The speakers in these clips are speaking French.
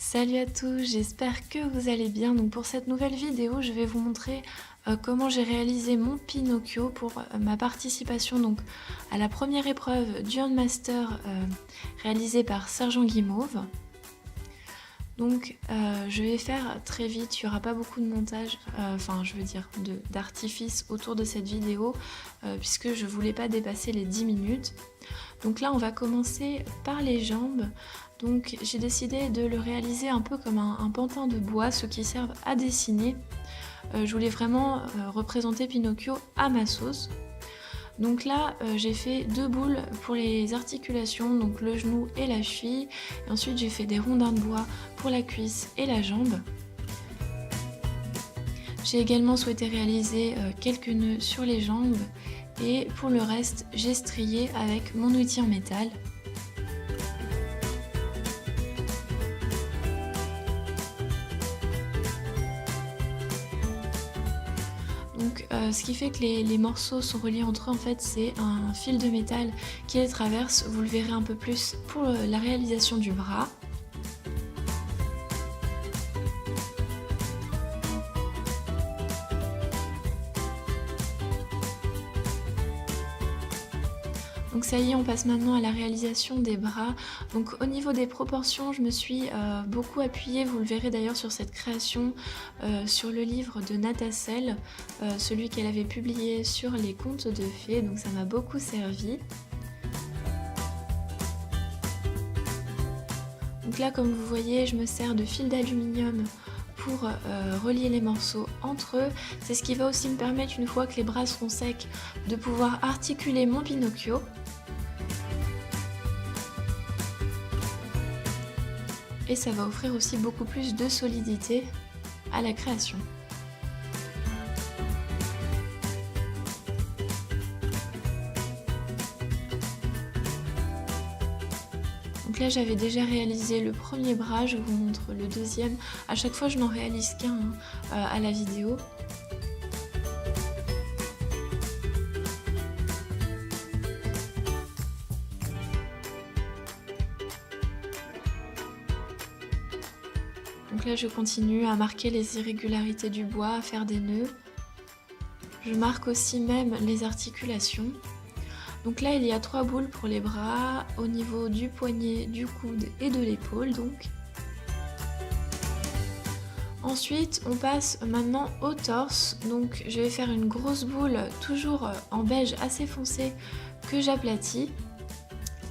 Salut à tous, j'espère que vous allez bien. Donc pour cette nouvelle vidéo, je vais vous montrer comment j'ai réalisé mon Pinocchio pour ma participation donc à la première épreuve du Handmaster réalisée par Sergent Guimauve. Donc je vais faire très vite, il n'y aura pas beaucoup de montage, enfin je veux dire d'artifice autour de cette vidéo puisque je voulais pas dépasser les 10 minutes. Donc là on va commencer par les jambes. Donc j'ai décidé de le réaliser un peu comme un pantin de bois, ceux qui servent à dessiner. Je voulais vraiment représenter Pinocchio à ma sauce. Donc là j'ai fait deux boules pour les articulations, donc le genou et la cheville. Et ensuite j'ai fait des rondins de bois pour la cuisse et la jambe. J'ai également souhaité réaliser quelques nœuds sur les jambes. Et pour le reste j'ai strié avec mon outil en métal. Donc ce qui fait que les morceaux sont reliés entre eux, en fait c'est un fil de métal qui les traverse. Vous le verrez un peu plus pour la réalisation du bras. Donc ça y est, on passe maintenant à la réalisation des bras. Donc au niveau des proportions, je me suis beaucoup appuyée, vous le verrez d'ailleurs sur cette création, sur le livre de Natacelle, celui qu'elle avait publié sur les contes de fées, donc ça m'a beaucoup servi. Donc là, comme vous voyez, je me sers de fil d'aluminium pour relier les morceaux entre eux. C'est ce qui va aussi me permettre, une fois que les bras seront secs, de pouvoir articuler mon Pinocchio. Et ça va offrir aussi beaucoup plus de solidité à la création. Donc là j'avais déjà réalisé le premier bras, je vous montre le deuxième. À chaque fois je n'en réalise qu'un à la vidéo. Donc là je continue à marquer les irrégularités du bois, à faire des nœuds. Je marque aussi même les articulations. Donc là il y a 3 boules pour les bras, au niveau du poignet, du coude et de l'épaule donc. Ensuite on passe maintenant au torse, donc je vais faire une grosse boule toujours en beige assez foncé que j'aplatis.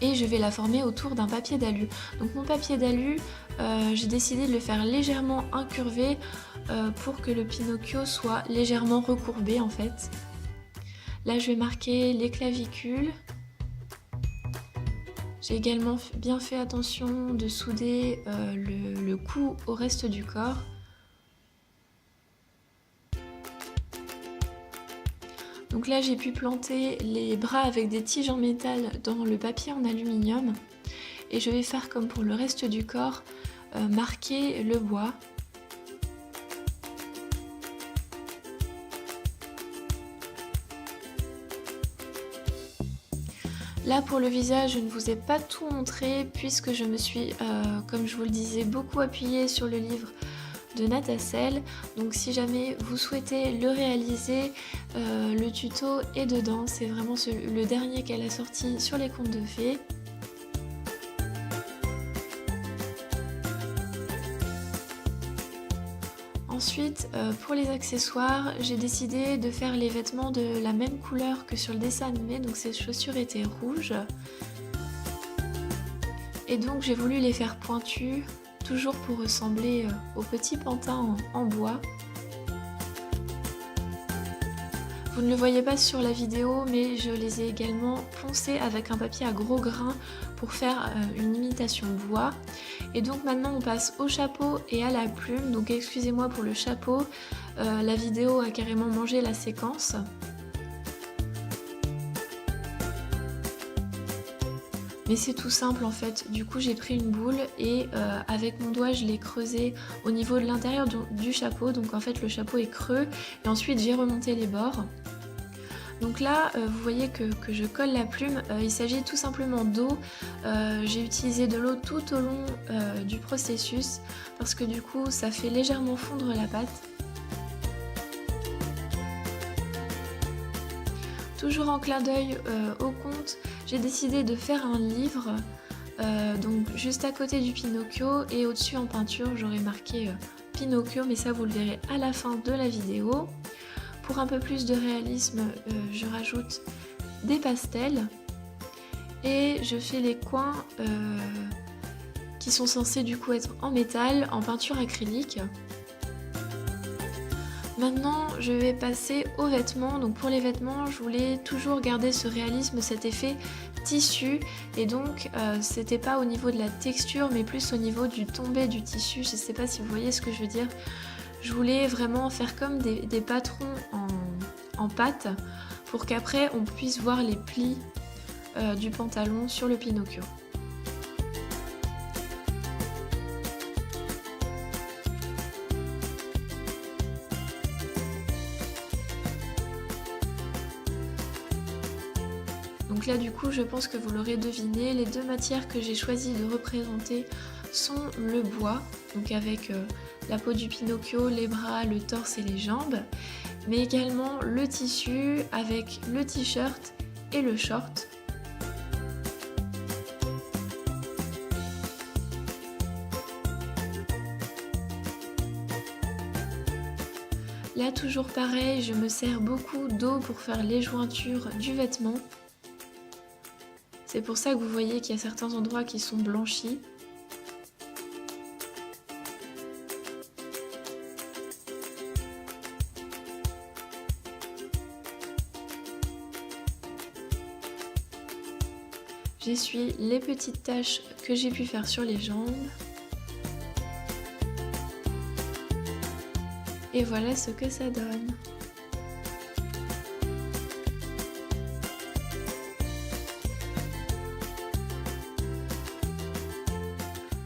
Et je vais la former autour d'un papier d'alu. Donc mon papier d'alu, j'ai décidé de le faire légèrement incurvé pour que le Pinocchio soit légèrement recourbé en fait. Là je vais marquer les clavicules. J'ai également bien fait attention de souder le cou au reste du corps. Donc là j'ai pu planter les bras avec des tiges en métal dans le papier en aluminium. Et je vais faire comme pour le reste du corps, marquer le bois. Là pour le visage, je ne vous ai pas tout montré puisque je me suis, comme je vous le disais, beaucoup appuyée sur le livre de Natacelle. Donc si jamais vous souhaitez le réaliser, le tuto est dedans. C'est vraiment le dernier qu'elle a sorti sur les contes de fées. Ensuite, pour les accessoires, j'ai décidé de faire les vêtements de la même couleur que sur le dessin animé, donc ces chaussures étaient rouges. Et donc j'ai voulu les faire pointues, toujours pour ressembler au petit pantin en bois. Vous ne le voyez pas sur la vidéo, mais je les ai également poncés avec un papier à gros grains pour faire une imitation bois. Et donc maintenant on passe au chapeau et à la plume. Donc excusez-moi pour le chapeau, la vidéo a carrément mangé la séquence. Mais c'est tout simple en fait. Du coup j'ai pris une boule et avec mon doigt je l'ai creusé au niveau de l'intérieur du chapeau. Donc en fait le chapeau est creux et ensuite j'ai remonté les bords. Donc là, vous voyez que je colle la plume, il s'agit tout simplement d'eau. J'ai utilisé de l'eau tout au long du processus parce que du coup ça fait légèrement fondre la pâte. Toujours en clin d'œil au compte, j'ai décidé de faire un livre, donc juste à côté du Pinocchio, et au-dessus en peinture j'aurais marqué Pinocchio, mais ça vous le verrez à la fin de la vidéo. Pour un peu plus de réalisme, je rajoute des pastels et je fais les coins qui sont censés du coup être en métal, en peinture acrylique. Maintenant, je vais passer aux vêtements. Donc pour les vêtements, je voulais toujours garder ce réalisme, cet effet tissu, et donc c'était pas au niveau de la texture mais plus au niveau du tombé du tissu. Je sais pas si vous voyez ce que je veux dire. Je voulais vraiment faire comme des patrons en pâte pour qu'après on puisse voir les plis du pantalon sur le Pinocchio. Donc là du coup je pense que vous l'aurez deviné, les deux matières que j'ai choisi de représenter sont le bois, donc avec la peau du Pinocchio, les bras, le torse et les jambes, mais également le tissu avec le t-shirt et le short. Là toujours pareil, je me sers beaucoup d'eau pour faire les jointures du vêtement. C'est pour ça que vous voyez qu'il y a certains endroits qui sont blanchis. J'essuie les petites taches que j'ai pu faire sur les jambes. Et voilà ce que ça donne.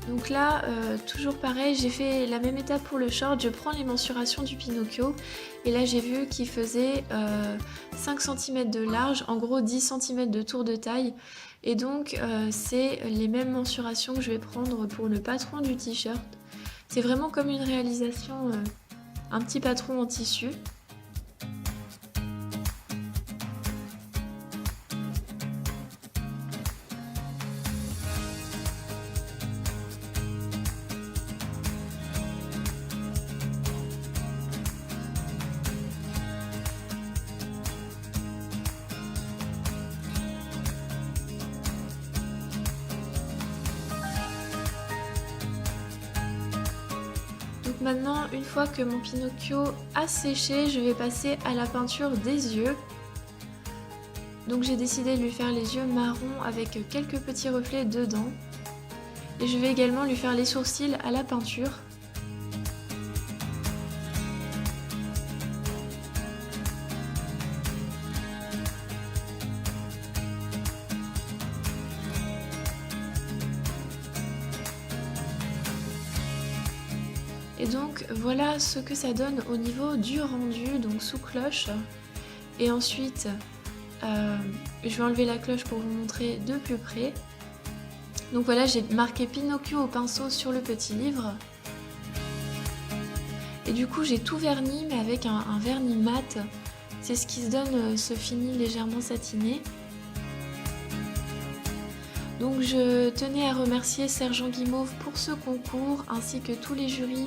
Donc là, toujours pareil, j'ai fait la même étape pour le short, je prends les mensurations du Pinocchio et là j'ai vu qu'il faisait 5 cm de large, en gros 10 cm de tour de taille, et donc c'est les mêmes mensurations que je vais prendre pour le patron du t-shirt. C'est vraiment comme une réalisation, un petit patron en tissu. Donc maintenant, une fois que mon Pinocchio a séché, je vais passer à la peinture des yeux. Donc j'ai décidé de lui faire les yeux marrons avec quelques petits reflets dedans. Et je vais également lui faire les sourcils à la peinture. Et donc voilà ce que ça donne au niveau du rendu, donc sous cloche. Et ensuite, je vais enlever la cloche pour vous montrer de plus près. Donc voilà, j'ai marqué Pinocchio au pinceau sur le petit livre. Et du coup j'ai tout verni, mais avec un vernis mat. C'est ce qui se donne ce fini légèrement satiné. Donc je tenais à remercier Sergent Guimauve pour ce concours, ainsi que tous les jurys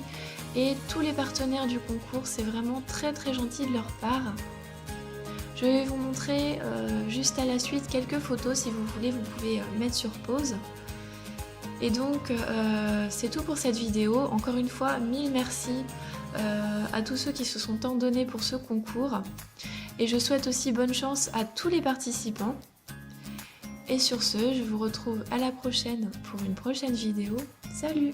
et tous les partenaires du concours. C'est vraiment très gentil de leur part. Je vais vous montrer juste à la suite quelques photos. Si vous voulez, vous pouvez mettre sur pause. Et donc c'est tout pour cette vidéo. Encore une fois, mille merci à tous ceux qui se sont tant donnés pour ce concours. Et je souhaite aussi bonne chance à tous les participants. Et sur ce, je vous retrouve à la prochaine pour une prochaine vidéo. Salut!